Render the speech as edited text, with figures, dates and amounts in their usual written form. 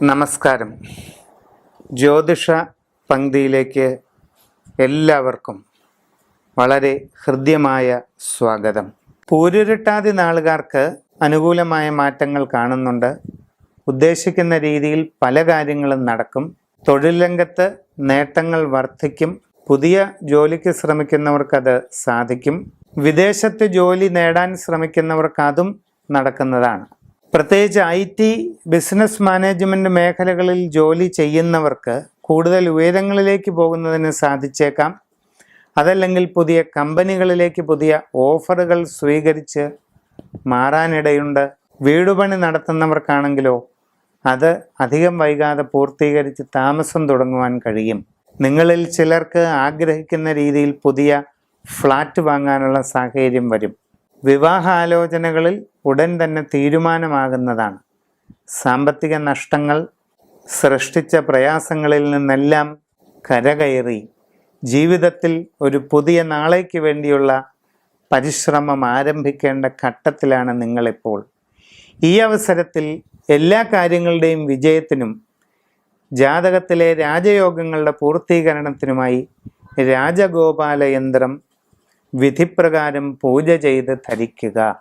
നമസ്കാരം. ജ്യോതിഷ പങ്ക്തിയിലേക്ക് എല്ലാവർക്കും വളരെ ഹൃദ്യമായ സ്വാഗതം. പൂരുരുട്ടാതി നാളുകാർക്ക് അനുകൂലമായ മാറ്റങ്ങൾ കാണുന്നുണ്ട്. ഉദ്ദേശിക്കുന്ന രീതിയിൽ പല കാര്യങ്ങളും നടക്കും. തൊഴിൽ രംഗത്ത് നേട്ടങ്ങൾ വർദ്ധിക്കും. പുതിയ ജോലിക്ക് ശ്രമിക്കുന്നവർക്കത് സാധിക്കും. വിദേശത്ത് ജോലി നേടാൻ ശ്രമിക്കുന്നവർക്ക് അതും നടക്കുന്നതാണ്. പ്രത്യേകിച്ച് IT, ബിസിനസ് മാനേജ്മെൻറ്റ് മേഖലകളിൽ ജോലി ചെയ്യുന്നവർക്ക് കൂടുതൽ ഉയരങ്ങളിലേക്ക് പോകുന്നതിന് സാധിച്ചേക്കാം. അതല്ലെങ്കിൽ പുതിയ കമ്പനികളിലേക്ക് പുതിയ ഓഫറുകൾ സ്വീകരിച്ച് മാറാനിടയുണ്ട്. വീടുപണി നടത്തുന്നവർക്കാണെങ്കിലോ അത് അധികം വൈകാതെ പൂർത്തീകരിച്ച് താമസം തുടങ്ങുവാൻ കഴിയും. നിങ്ങളിൽ ചിലർക്ക് ആഗ്രഹിക്കുന്ന രീതിയിൽ പുതിയ ഫ്ലാറ്റ് വാങ്ങാനുള്ള സാഹചര്യം വരും. വിവാഹാലോചനകളിൽ ഉടൻ തന്നെ തീരുമാനമാകുന്നതാണ്. സാമ്പത്തിക നഷ്ടങ്ങൾ സൃഷ്ടിച്ച പ്രയാസങ്ങളിൽ നിന്നെല്ലാം കരകയറി ജീവിതത്തിൽ ഒരു പുതിയ നാളേക്ക് വേണ്ടിയുള്ള പരിശ്രമം ആരംഭിക്കേണ്ട ഘട്ടത്തിലാണ് നിങ്ങളിപ്പോൾ. ഈ അവസരത്തിൽ എല്ലാ കാര്യങ്ങളുടെയും വിജയത്തിനും ജാതകത്തിലെ രാജയോഗങ്ങളുടെ പൂർത്തീകരണത്തിനുമായി രാജഗോപാല യന്ത്രം വിധിപ്രകാരം പൂജ ചെയ്ത് ധരിക്കുക.